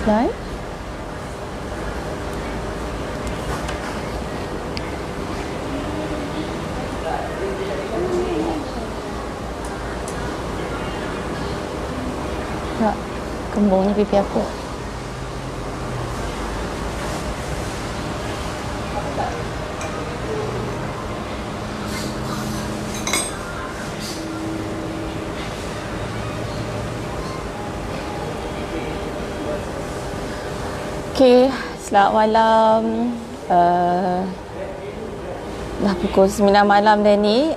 slide. Tak, kembungnya pipi aku. Okay, selamat malam. Dah pukul 9 malam dah ni.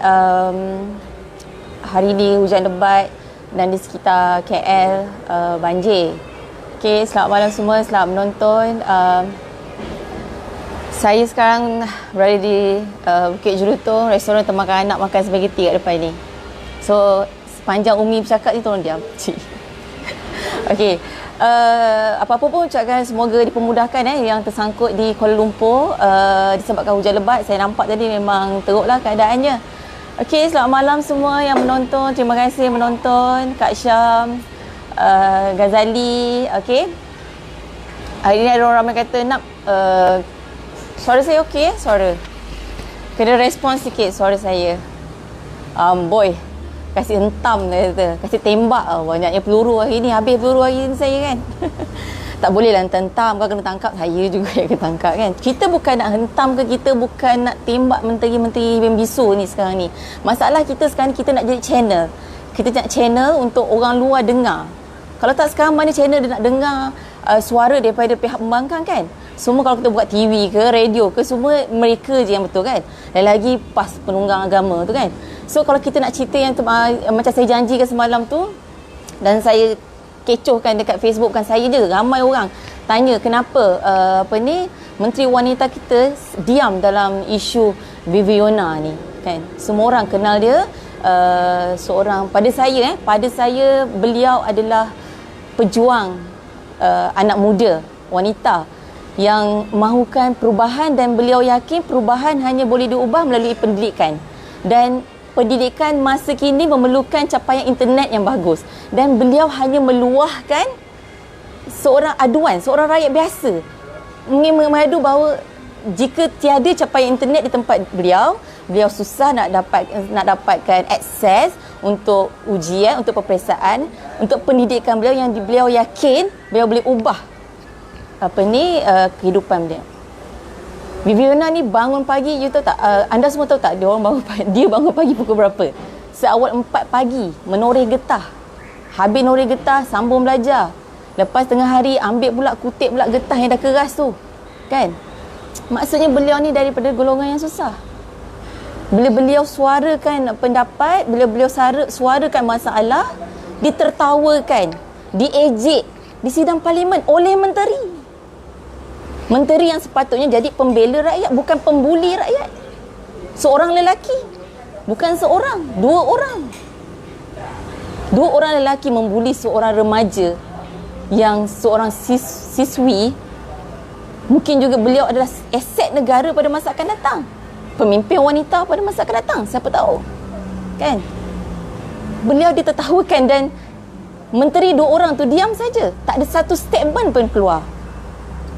Hari ni hujan lebat dan di sekitar KL banjir. Okay, selamat malam semua, selamat menonton. Saya sekarang berada di Bukit Jelutong, restoran tempatkan anak makan spaghetti kat depan ni. So, sepanjang Umi bercakap ni tolong diam. Okay. Apa-apa pun ucapkan semoga dipermudahkan yang tersangkut di Kuala Lumpur disebabkan hujan lebat. Saya nampak tadi memang teruklah keadaannya. Okey, selamat malam semua yang menonton. Terima kasih menonton. Kak Syam, Ghazali. Okey. Hari ni ada orang ramai kata nak suara saya okey suara. Kena respon sikit suara saya. Boy, kasih hentam dia kata. Kasih tembak banyaknya peluru hari ni. Habis peluru hari ni saya kan. Tak boleh lah hentam. Kau kena tangkap. Saya juga yang kena tangkap kan. Kita bukan nak hentam ke, kita bukan nak tembak menteri-menteri bisu ni sekarang ni. Masalah kita sekarang ni, kita nak jadi channel. Kita nak channel untuk orang luar dengar. Kalau tak sekarang mana channel dia nak dengar suara daripada pihak pembangkang kan. Semua kalau kita buat TV ke, radio ke, semua mereka je yang betul kan. Dan lagi PAS penunggang agama tu kan. So kalau kita nak cerita yang macam saya janjikan semalam tu, dan saya kecohkan dekat Facebook, bukan saya je, ramai orang tanya kenapa Menteri Wanita kita diam dalam isu Viviana ni kan. Semua orang kenal dia seorang, pada saya beliau adalah pejuang anak muda, wanita yang mahukan perubahan, dan beliau yakin perubahan hanya boleh diubah melalui pendidikan. Dan pendidikan masa kini memerlukan capaian internet yang bagus. Dan beliau hanya meluahkan seorang aduan, seorang rakyat biasa ingin mengadu bahawa jika tiada capaian internet di tempat beliau susah nak dapatkan akses untuk ujian, untuk peperiksaan, untuk pendidikan beliau yang beliau yakin beliau boleh ubah kehidupan beliau. Viviana ni bangun pagi, you tahu tak? Anda semua tahu tak dia bangun pagi pukul berapa? Seawal 4 pagi, menoreh getah. Habis noreh getah, sambung belajar. Lepas tengah hari, ambil pula, kutip pula getah yang dah keras tu. Kan? Maksudnya beliau ni daripada golongan yang susah. Bila beliau suarakan pendapat, bila beliau suarakan masalah, ditertawakan, diejek di sidang parlimen oleh menteri. Menteri yang sepatutnya jadi pembela rakyat, bukan pembuli rakyat. Seorang lelaki, bukan seorang, dua orang. Dua orang lelaki membuli seorang remaja yang seorang siswi. Mungkin juga beliau adalah aset negara pada masa akan datang. Pemimpin wanita pada masa akan datang, siapa tahu. Kan? Beliau ditertawakan dan menteri dua orang tu diam saja. Tak ada satu statement pun keluar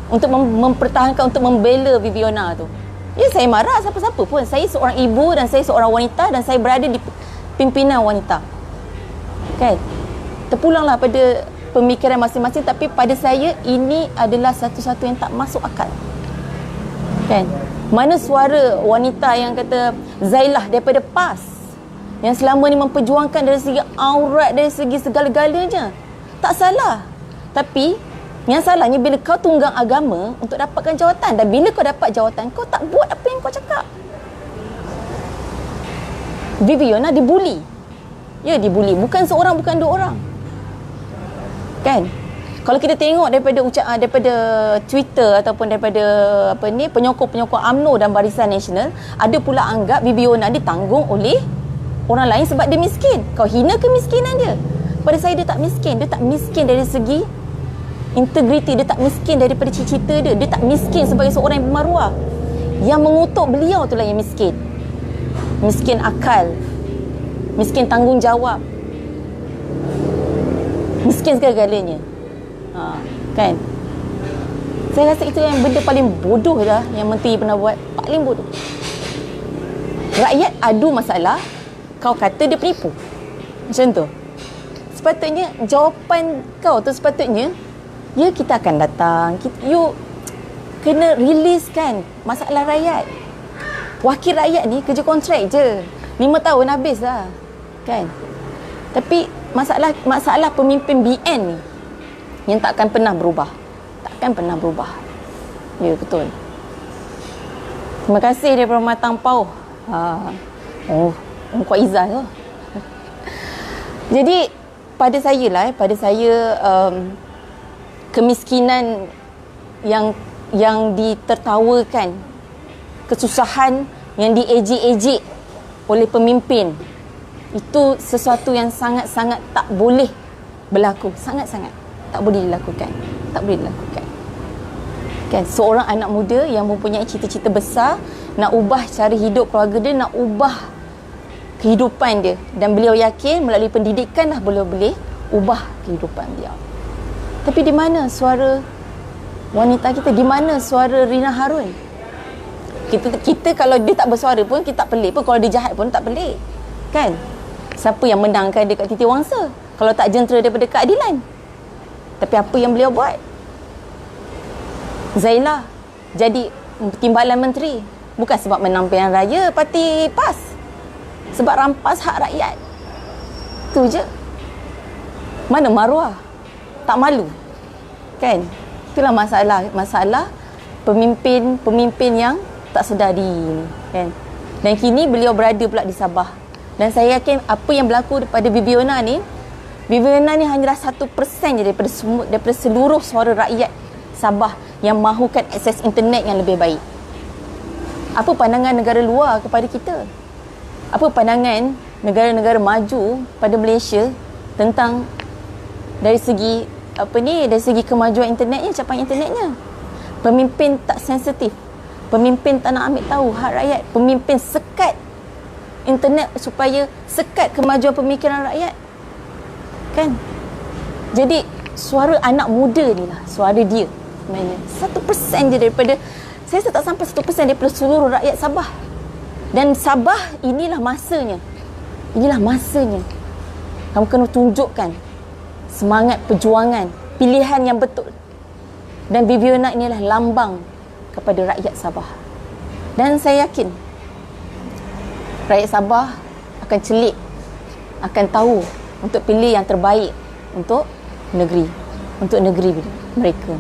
untuk mempertahankan, untuk membela Viviana tu. Ya, saya marah siapa-siapa pun. Saya seorang ibu dan saya seorang wanita dan saya berada di pimpinan wanita. Kan? Terpulanglah pada pemikiran masing-masing, tapi pada saya ini adalah satu-satu yang tak masuk akal. Kan? Mana suara wanita yang kata Zailah daripada PAS yang selama ni memperjuangkan dari segi aurat, dari segi segala-galanya. Tak salah. Tapi yang salahnya bila kau tunggang agama untuk dapatkan jawatan, dan bila kau dapat jawatan, kau tak buat apa yang kau cakap. Viviana dibuli. Ya, dibuli. Bukan seorang, bukan dua orang. Kan? Kalau kita tengok daripada Twitter ataupun daripada penyokong-penyokong UMNO dan Barisan Nasional, ada pula anggap Viviana ditanggung oleh orang lain sebab dia miskin. Kau hina kemiskinan dia. Pada saya dia tak miskin. Dia tak miskin dari segi integriti, dia tak miskin daripada cita-cita dia. Dia tak miskin sebagai seorang yang bermaruah. Yang mengutuk beliau itulah yang miskin. Miskin akal, miskin tanggungjawab, miskin segala-galanya. Kan? Saya rasa itu yang benda paling bodoh dah yang menteri pernah buat. Paling bodoh. Rakyat adu masalah, kau kata dia penipu. Macam tu. Sepatutnya jawapan kau tu sepatutnya, ya kita akan datang, you kena riliskan masalah rakyat. Wakil rakyat ni kerja kontrak je, 5 tahun habis lah kan. Tapi masalah pemimpin BN ni yang takkan pernah berubah. Takkan pernah berubah. Ya, betul. Terima kasih daripada Matang Pau. Kuat Izzah tu. Jadi pada saya kemiskinan yang ditertawakan, kesusahan yang diejek-ejek oleh pemimpin, itu sesuatu yang sangat-sangat tak boleh berlaku. Sangat-sangat tak boleh dilakukan. Tak boleh dilakukan. Kan, seorang anak muda yang mempunyai cita-cita besar, nak ubah cara hidup keluarga dia, nak ubah kehidupan dia, dan beliau yakin melalui pendidikan dah boleh ubah kehidupan beliau. Tapi di mana suara wanita kita? Di mana suara Rina Harun? Kita kalau dia tak bersuara pun kita tak pelik pun. Kalau dia jahat pun tak pelik. Kan? Siapa yang menangkan dia kat Titi Wangsa kalau tak jentera daripada keadilan? Tapi apa yang beliau buat? Zaila jadi timbalan menteri bukan sebab menang pilihan raya parti PAS, sebab rampas hak rakyat. Tu je. Mana maruah? Tak malu. Kan? Itulah masalah pemimpin yang tak sedar diri, kan? Dan kini beliau berada pula di Sabah. Dan saya yakin apa yang berlaku pada Bibiona ni hanyalah 1% je daripada seluruh suara rakyat Sabah yang mahukan akses internet yang lebih baik. Apa pandangan negara luar kepada kita? Apa pandangan negara-negara maju pada Malaysia tentang dari segi kemajuan internetnya, capaian internetnya? Pemimpin tak sensitif. Pemimpin tak nak ambil tahu hak rakyat. Pemimpin sekat internet supaya sekat kemajuan pemikiran rakyat. Kan? Jadi suara anak muda ni lah, suara dia sebenarnya 1% je daripada, saya rasa tak sampai 1% daripada seluruh rakyat Sabah. Dan Sabah, inilah masanya kamu kena tunjukkan semangat perjuangan, pilihan yang betul. Dan Bibiona inilah lambang kepada rakyat Sabah. Dan saya yakin rakyat Sabah akan celik, akan tahu untuk pilih yang terbaik untuk negeri mereka.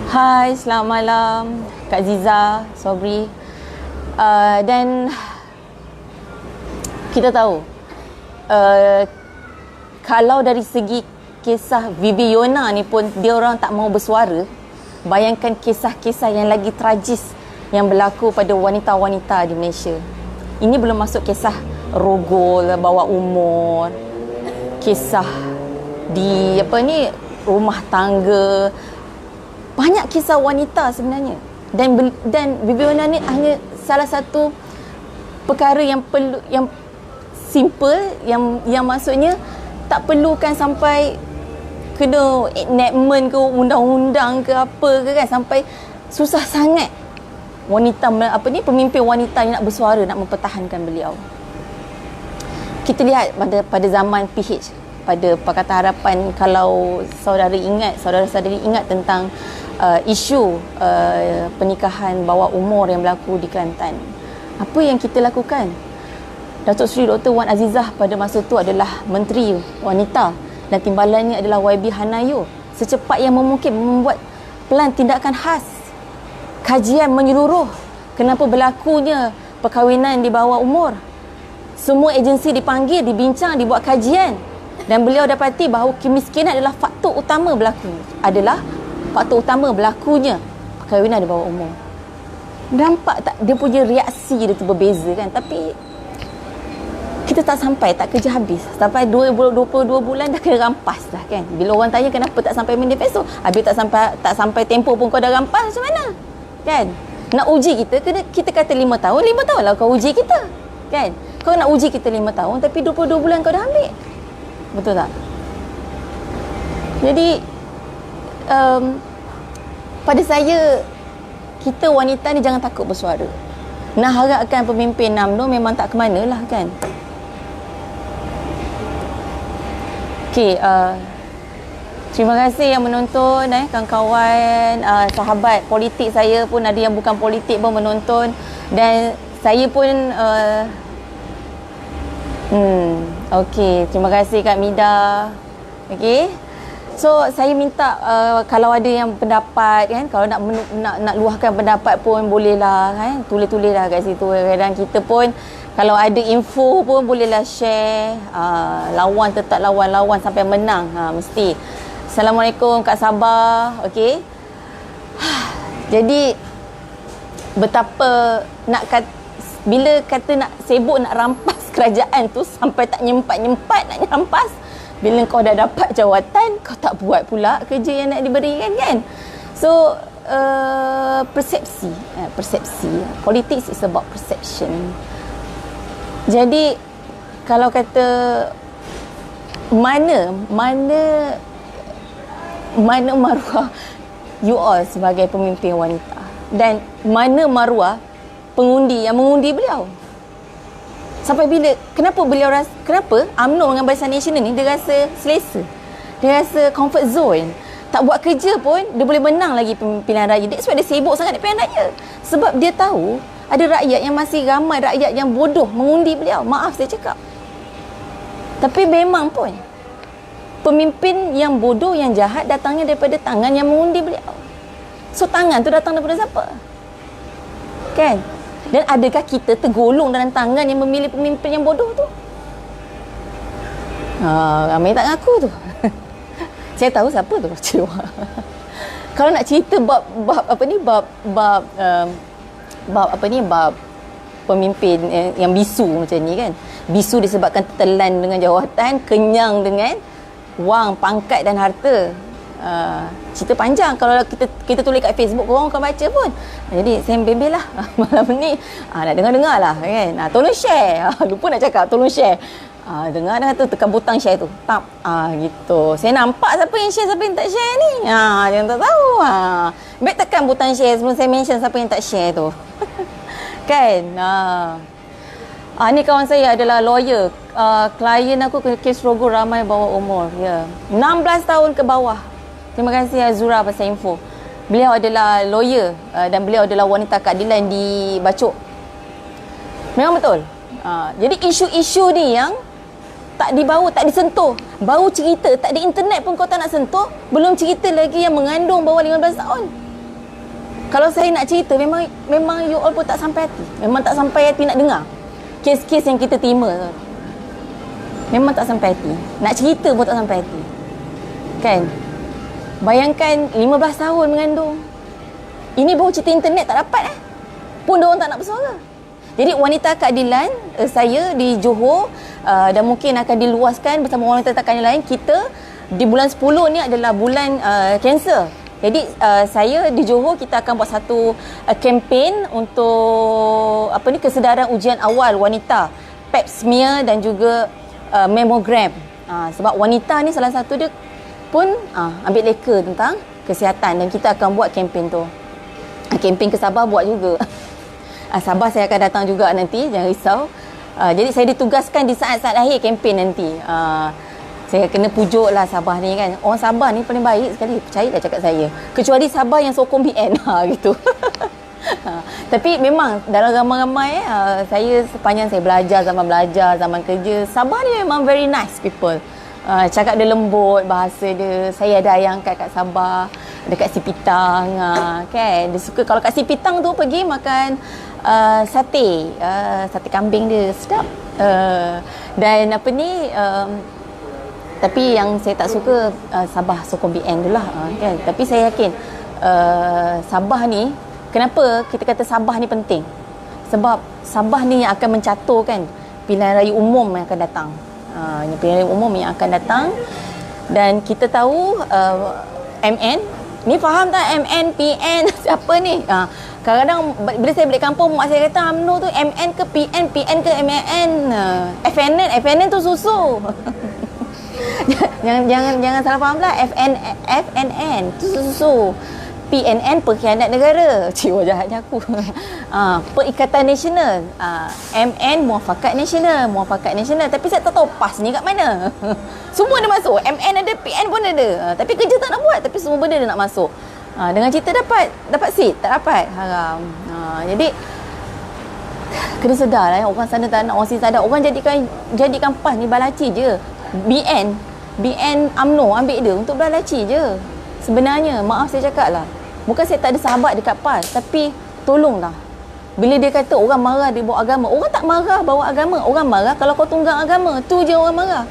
Hai, selamat malam Kak Ziza, Sobri. Dan kita tahu kalau dari segi kisah Bibiona ni pun dia orang tak mau bersuara, bayangkan kisah-kisah yang lagi tragis yang berlaku pada wanita-wanita di Malaysia. Ini belum masuk kisah rogol bawah umur, kisah di rumah tangga. Banyak kisah wanita sebenarnya. Dan Bibiona ni hanya salah satu perkara yang perlu, yang simple, yang maksudnya tak perlukan sampai kena enactment ke undang-undang ke apa ke kan, sampai susah sangat wanita pemimpin wanita yang nak bersuara, nak mempertahankan beliau. Kita lihat pada zaman PH, pada Pakatan Harapan, kalau saudara-saudari ingat tentang isu pernikahan bawah umur yang berlaku di Kelantan. Apa yang kita lakukan? Datuk Seri Dr. Wan Azizah pada masa itu adalah Menteri Wanita dan timbalannya adalah YB Hanayo. Secepat yang mungkin membuat pelan tindakan khas, kajian menyeluruh kenapa berlakunya perkahwinan di bawah umur. Semua agensi dipanggil, dibincang, dibuat kajian, dan beliau dapati bahawa kemiskinan adalah faktor utama berlakunya perkahwinan di bawah umur. Nampak tak dia punya reaksi dia tu berbeza kan? Tapi kita tak kerja habis. Sampai 22 bulan dah kena rampas dah kan. Bila orang tanya kenapa tak sampai manifesto, habis tak sampai tempoh pun kau dah rampas, macam mana? Kan? Nak uji kita kata 5 tahun lah kau uji kita. Kan? Kau nak uji kita 5 tahun tapi 22 bulan kau dah ambil. Betul tak? Jadi pada saya, kita wanita ni jangan takut bersuara. Nak harapkan pemimpin UMNO memang tak ke mana lah kan. Okey, terima kasih yang menonton, kawan-kawan, sahabat politik saya pun ada yang bukan politik pun menonton, dan saya pun okey, terima kasih Kak Mida. Okey. So saya minta kalau ada yang pendapat kan, kalau nak luahkan pendapat pun bolehlah kan, tulis-tulislah kat situ. Kadang kita pun kalau ada info pun bolehlah share. Lawan tetap lawan sampai menang. Mesti. Assalamualaikum Kak Sabah. Okey. Jadi betapa bila kata nak sibuk nak rampas kerajaan tu sampai tak nyempat-nyempat nak rampas. Bila kau dah dapat jawatan, kau tak buat pula kerja yang nak diberikan kan. So persepsi. Politics is about perception. Jadi kalau kata mana maruah you all sebagai pemimpin wanita, dan mana maruah pengundi yang mengundi beliau. Sampai bila, kenapa UMNO dengan Barisan Nasional ni dia rasa selesa, dia rasa comfort zone, tak buat kerja pun dia boleh menang lagi pilihan raya. That's why dia sibuk sangat di pilihan raya, sebab dia tahu ada rakyat yang masih ramai, rakyat yang bodoh mengundi beliau. Maaf saya cakap, tapi memang pun pemimpin yang bodoh, yang jahat datangnya daripada tangan yang mengundi beliau. So tangan tu datang daripada siapa? Kan? Dan adakah kita tergolong dalam tangan yang memilih pemimpin yang bodoh tu? Ramai tak ngaku tu. Saya tahu siapa tu. Kalau nak cerita bab pemimpin yang bisu macam ni kan. Bisu disebabkan telan dengan jawatan, kenyang dengan wang, pangkat dan harta. Cerita panjang kalau kita tulis kat Facebook, korang akan baca pun. Jadi saya bebel lah malam ni, nak dengar lah kan. Tolong share. Lupa nak cakap, tolong share. Dengar tu, tekan butang share tu, tap, gitu. Saya nampak siapa yang share, siapa yang tak share ni. Jangan tak tahu. Baik tekan butang share sebelum saya mention siapa yang tak share tu. Kan. Ni kawan saya adalah lawyer. Klien aku kes rogol ramai bawah umur. 16 tahun ke bawah. Terima kasih Azura pasal info. Beliau adalah lawyer dan beliau adalah wanita keadilan di Bacok. Memang betul. Jadi isu-isu ni yang tak dibawa, tak disentuh. Baru cerita, tak ada internet pun kau tak nak sentuh. Belum cerita lagi yang mengandung bawah 15 tahun. Kalau saya nak cerita, memang you all pun tak sampai hati. Memang tak sampai hati nak dengar kes-kes yang kita terima. Memang tak sampai hati. Nak cerita pun tak sampai hati. Kan? Bayangkan 15 tahun mengandung. Ini baru cerita internet tak dapat pun diorang tak nak bersuara. Jadi wanita keadilan saya di Johor dan mungkin akan diluaskan bersama wanita keadilan lain. Kita di bulan 10 ni adalah bulan kanser. Jadi saya di Johor kita akan buat satu kempen untuk kesedaran ujian awal wanita, pap smear dan juga mammogram. Sebab wanita ni salah satu dia pun ambil leka tentang kesihatan, dan kita akan buat kempen tu. Kempen ke Sabah buat juga. Sabah saya akan datang juga nanti, jangan risau. Jadi saya ditugaskan di saat-saat akhir kempen nanti. Saya kena pujuk lah Sabah ni kan. Orang Sabah ni paling baik sekali, percayalah cakap saya. Kecuali Sabah yang sokong BN gitu. Tapi memang dalam ramai-ramai saya sepanjang saya belajar, zaman kerja, Sabah ni memang very nice people. Cakap dia lembut, bahasa dia. Saya ada ayah angkat kat Sabah, dekat Sipitang, kan. Dia suka kalau kat Sipitang tu pergi makan sate kambing dia sedap. Dan tapi yang saya tak suka Sabah sokong BN tu lah, kan. Tapi saya yakin Sabah ni, kenapa kita kata Sabah ni penting? Sebab Sabah ni yang akan mencaturkan pilihan raya umum yang akan datang. Pilihan raya umum yang akan datang. Dan kita tahu MN ni, faham tak MN, PN siapa ni? Kadang-kadang bila saya balik kampung, mak saya kata UMNO tu MN ke PN, PN ke MN. FNN tu susu. jangan salah faham lah. FNN tu susu. PNN pengkhianat negara. Cik, jahatnya aku. Perikatan Nasional. MN Muafakat Nasional. Tapi saya tak tahu PAS ni kat mana. Semua dia masuk. MN ada, PN pun ada. Tapi kerja tak nak buat, tapi semua benda dia nak masuk. Dengan cerita dapat seat, tak dapat. Haram. Jadi kena sedar lah, orang sana tak nak, orang sini sadar. Orang jadikan PAS ni balaci je. BN UMNO ambil dia untuk balaci je. Sebenarnya, maaf saya cakap lah, bukan saya tak ada sahabat dekat PAS, tapi tolonglah. Bila dia kata orang marah dia bawa agama, orang tak marah bawa agama. Orang marah kalau kau tunggang agama. Tu je orang marah.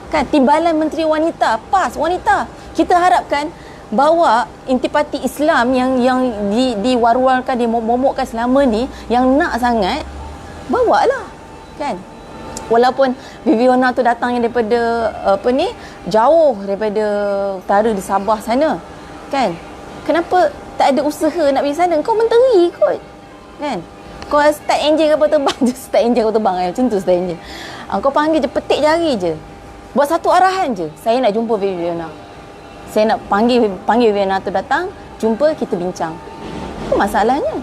Kan, Timbalan Menteri Wanita, PAS wanita. Kita harapkan bawa intipati Islam yang diwar-warkan, dimomokkan selama ni, yang nak sangat, bawalah. Kan? Walaupun Viviana tu datangnya daripada jauh daripada utara di Sabah sana, kan? Kenapa tak ada usaha nak pergi sana? Kau menteri kot, kan? Kau start enjin kapal terbang je, start enjin kapal terbang, macam tu start enjin. Kau panggil je, petik jari je, buat satu arahan je. Saya nak jumpa Viviana, saya nak panggil Viviana tu datang, jumpa, kita bincang. Apa masalahnya?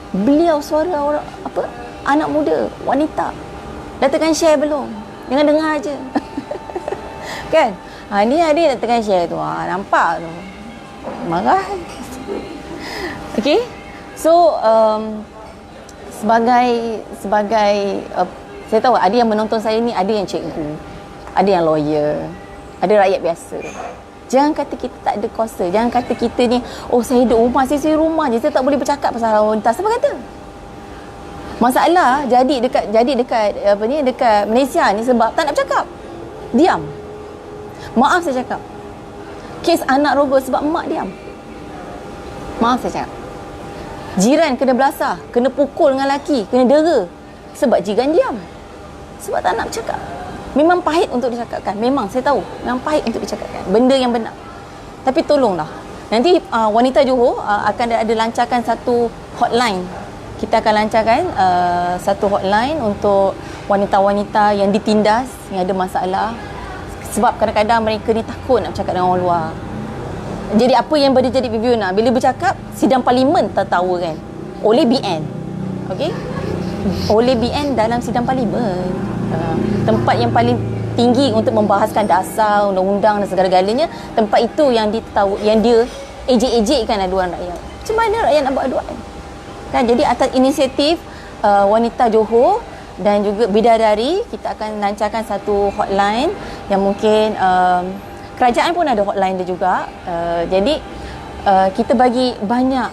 Beliau suara orang anak muda, wanita. Dah tekan share belum? Jangan dengar je. Kan? Ni adik dah tekan share tu. Nampak tu. Marah. Okay? So, sebagai saya tahu ada yang menonton saya ni, ada yang cikgu, ada yang lawyer, ada rakyat biasa. Jangan kata kita tak ada kuasa. Jangan kata kita ni, saya hidup rumah, saya rumah je, saya tak boleh bercakap pasal wanita. Siapa kata? Masalah jadi dekat dekat Malaysia ni sebab tak nak bercakap. Diam. Maaf saya cakap. Kes anak rogol sebab mak diam. Maaf saya cakap. Jiran kena belasah, kena pukul dengan laki, kena dera sebab jiran diam. Sebab tak nak bercakap. Memang pahit untuk dicakapkan. Memang saya tahu. Memang pahit untuk dicakapkan. Benda yang benar. Tapi tolonglah. Nanti wanita Johor akan ada lancarkan satu hotline. Kita akan lancarkan satu hotline untuk wanita-wanita yang ditindas, yang ada masalah. Sebab kadang-kadang mereka ni takut nak bercakap dengan orang luar. Jadi apa yang jadi Viviana? Bila bercakap, sidang parlimen tertawa kan? Oleh BN. Okey? Oleh BN dalam sidang parlimen. Tempat yang paling tinggi untuk membahaskan dasar, undang-undang dan segala-galanya. Tempat itu yang dia ejek-ejekkan aduan rakyat. Macam mana rakyat nak buat aduan? Kan? Jadi atas inisiatif wanita Johor dan juga Bidadari, kita akan lancarkan satu hotline yang mungkin kerajaan pun ada hotline dia juga. Jadi kita bagi banyak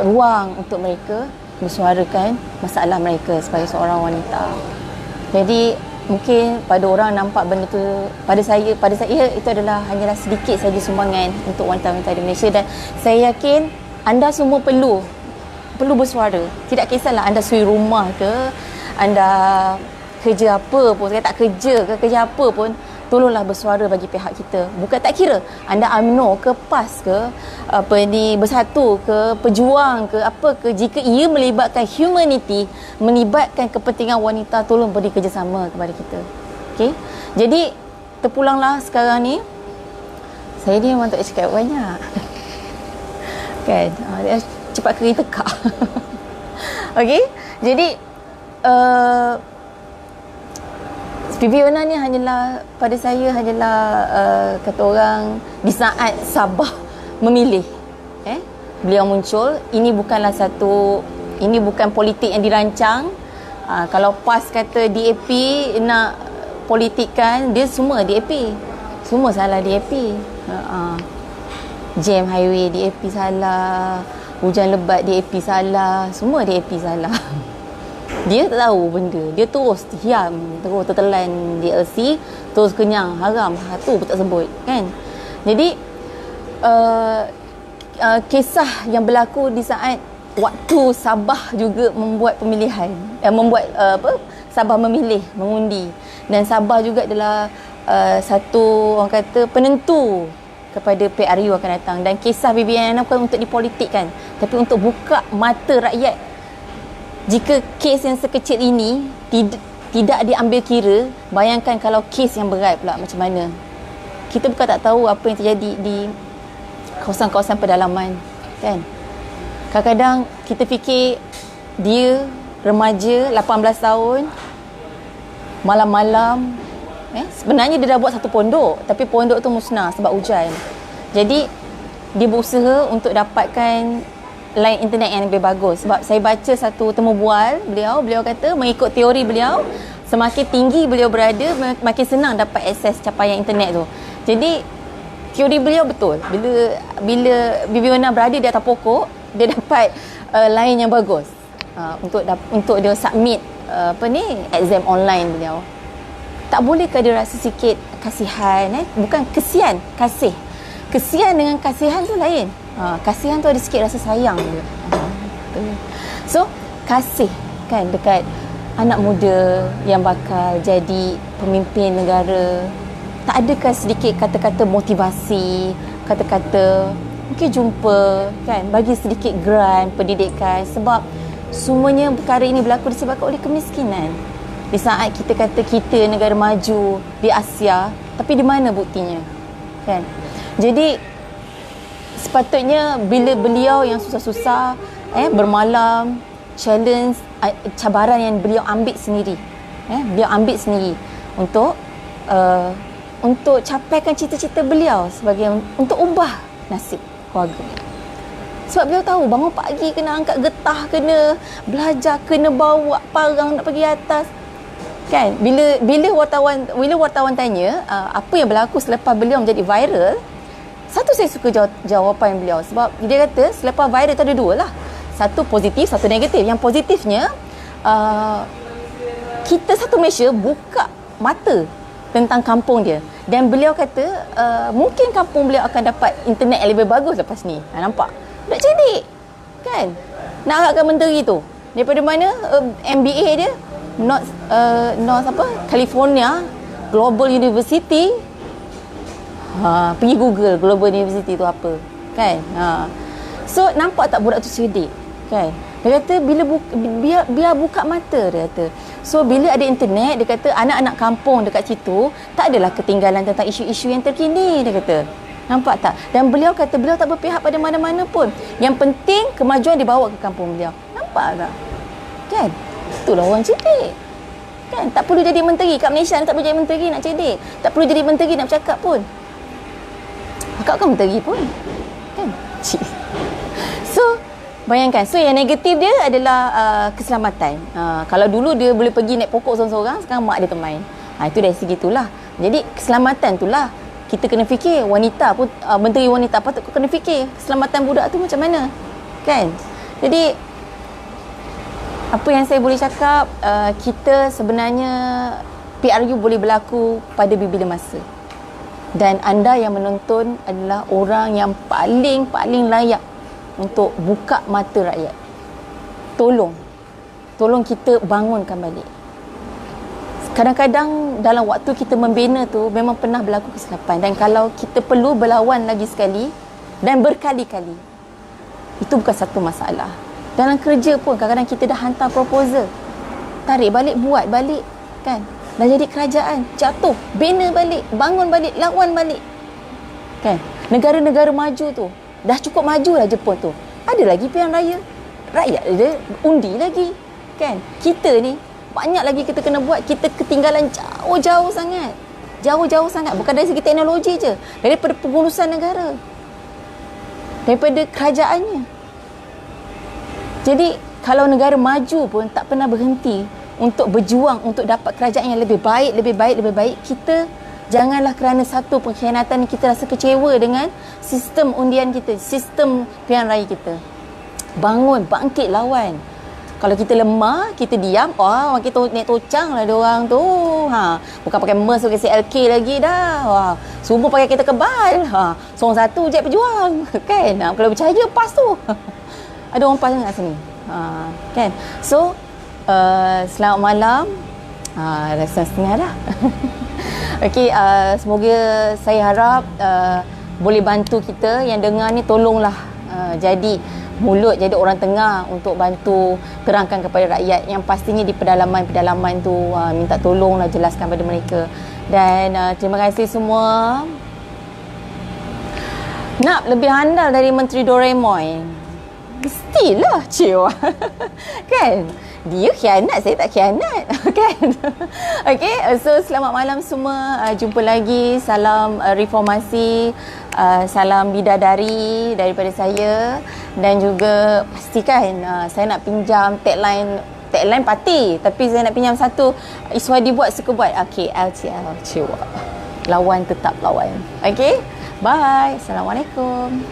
ruang untuk mereka bersuarakan masalah mereka sebagai seorang wanita. Jadi mungkin pada orang nampak benda tu, pada saya itu adalah hanyalah sedikit saja sumbangan untuk wanita-wanita di Malaysia, dan saya yakin anda semua perlu bersuara. Tidak kisahlah anda suri rumah ke, anda kerja apa pun, saya tak kerja ke, kerja apa pun, tolonglah bersuara bagi pihak kita. Bukan tak kira anda UMNO ke, PAS ke, Bersatu ke, Pejuang ke, apa ke, jika ia melibatkan humanity, melibatkan kepentingan wanita, tolong beri kerjasama kepada kita. Okey? Jadi terpulanglah sekarang ni. Saya ni memang tak cakap banyak. Kan? Cepat kering tekak. Okey? Jadi Viviana ni hanyalah, pada saya hanyalah kata orang di saat Sabah memilih. Beliau muncul. Ini bukan politik yang dirancang. Kalau PAS kata DAP nak politikkan, dia semua DAP. Semua salah DAP. Jam highway DAP salah, hujan lebat DAP salah, semua DAP salah. Dia tak tahu benda, dia terus diam, terus tertelan DLC, terus kenyang, haram, tu pun tak sebut, kan? Jadi kisah yang berlaku di saat waktu Sabah juga membuat pemilihan, Sabah memilih, mengundi, dan Sabah juga adalah satu, orang kata, penentu kepada PRU akan datang. Dan kisah Viviana bukan untuk dipolitikkan, tapi untuk buka mata rakyat. Jika kes yang sekecil ini tidak diambil kira. Bayangkan kalau kes yang berat pula macam mana. Kita bukan tak tahu apa yang terjadi di kawasan-kawasan pedalaman, kan? Kadang-kadang kita fikir dia remaja 18 tahun, malam-malam, sebenarnya dia dah buat satu pondok, tapi pondok tu musnah sebab hujan. Jadi dia berusaha untuk dapatkan line internet yang lebih bagus. Sebab saya baca satu temu bual beliau kata mengikut teori beliau, semakin tinggi beliau berada, makin senang dapat akses capaian internet tu. Jadi teori beliau betul. Bila Viviana berada di atas pokok, dia dapat line yang bagus untuk dia submit exam online beliau. Tak bolehkah dia rasa sikit kasihan? Bukan kesian, kasih. Kesian dengan kasihan tu lain. Kasihan tu ada sikit rasa sayang dia. So kasih kan dekat anak muda yang bakal jadi pemimpin negara. Tak adakah sedikit kata-kata motivasi, kata-kata mungkin jumpa kan, bagi sedikit grant pendidikan, sebab semuanya perkara ini berlaku disebabkan oleh kemiskinan. Di saat kita kata kita negara maju di Asia, tapi di mana buktinya, kan? Jadi sepatutnya bila beliau yang susah-susah bermalam, challenge, cabaran yang beliau ambil sendiri, beliau ambil sendiri untuk capaikan cita-cita beliau sebagai untuk ubah nasib keluarga. Sebab beliau tahu bangun pagi kena angkat getah, kena belajar, kena bawa parang nak pergi atas. Kan? Bila wartawan tanya apa yang berlaku selepas beliau menjadi viral, satu saya suka jawapan beliau, sebab dia kata selepas viral tu ada dua lah. Satu positif, satu negatif. Yang positifnya kita satu Malaysia buka mata tentang kampung dia, dan beliau kata mungkin kampung beliau akan dapat internet yang lebih bagus lepas ni. Nampak? Budak cerdik kan, nak harapkan menteri tu daripada mana, MBA dia North California Global University. Pergi Google Global University tu apa, kan? So nampak tak budak tu cerdik, kan? Dia kata biar buka mata, dia kata. So bila ada internet, dia kata anak-anak kampung dekat situ tak adalah ketinggalan tentang isu-isu yang terkini, dia kata. Nampak tak? Dan beliau kata beliau tak berpihak pada mana-mana pun. Yang penting kemajuan dibawa ke kampung beliau. Nampak tak? Kan? Itulah orang cerdik. Kan? Tak perlu jadi menteri kat Malaysia, tak perlu jadi menteri nak cerdik. Tak perlu jadi menteri nak bercakap pun. Akak kan menteri pun. Kan? So, bayangkan. So, yang negatif dia adalah keselamatan. Kalau dulu dia boleh pergi naik pokok seorang-seorang, sekarang mak dia teman. Itu dari segi itulah. Jadi, keselamatan itulah kita kena fikir. Wanita pun, menteri wanita patut kena fikir keselamatan budak tu macam mana. Kan? Jadi, apa yang saya boleh cakap, kita sebenarnya PRU boleh berlaku pada bila masa. Dan anda yang menonton adalah orang yang paling layak untuk buka mata rakyat. Tolong kita bangunkan balik. Kadang-kadang dalam waktu kita membina tu memang pernah berlaku kesilapan, dan kalau kita perlu berlawan lagi sekali dan berkali-kali, itu bukan satu masalah. Dalam kerja pun kadang-kadang kita dah hantar proposal, tarik balik, buat balik, kan? Dah jadi kerajaan, jatuh, bina balik, bangun balik, lawan balik, kan? Negara-negara maju tu dah cukup maju lah. Jepun tu ada lagi pilihan raya, rakyat dia undi lagi, kan? Kita ni banyak lagi kita kena buat. Kita ketinggalan jauh-jauh sangat. Bukan dari segi teknologi je, daripada pengurusan negara, daripada kerajaannya. Jadi kalau negara maju pun tak pernah berhenti untuk berjuang untuk dapat kerajaan yang lebih baik. Kita janganlah kerana satu pengkhianatan kita rasa kecewa dengan sistem undian kita, sistem pilihan raya kita. Bangun, bangkit, lawan. Kalau kita lemah, kita diam, makin naik tocang lah diorang tu. Bukan pakai MERS, pakai CLK lagi dah. Semua pakai kereta kebal. Seorang satu je pejuang. Kan? Kalau percaya, PAS tu. Ada orang PAS kat sini. Kan? So, selamat malam. Dah setengah dah. Okey, semoga saya harap boleh bantu kita yang dengar ni, tolonglah jadi mulut, jadi orang tengah untuk bantu terangkan kepada rakyat, yang pastinya di pedalaman-pedalaman tu minta tolonglah jelaskan pada mereka. Dan terima kasih semua. Nak lebih handal dari Menteri Doraemon? Mestilah cewa. Kan? Dia khianat, saya tak khianat. Kan? Okay, so selamat malam semua. Jumpa lagi. Salam reformasi. Salam bidadari daripada saya. Dan juga pastikan saya nak pinjam tagline parti, tapi saya nak pinjam satu. Iswadi buat, suka buat. Okay, LTL. Cewa. Lawan tetap lawan. Okay? Bye. Assalamualaikum.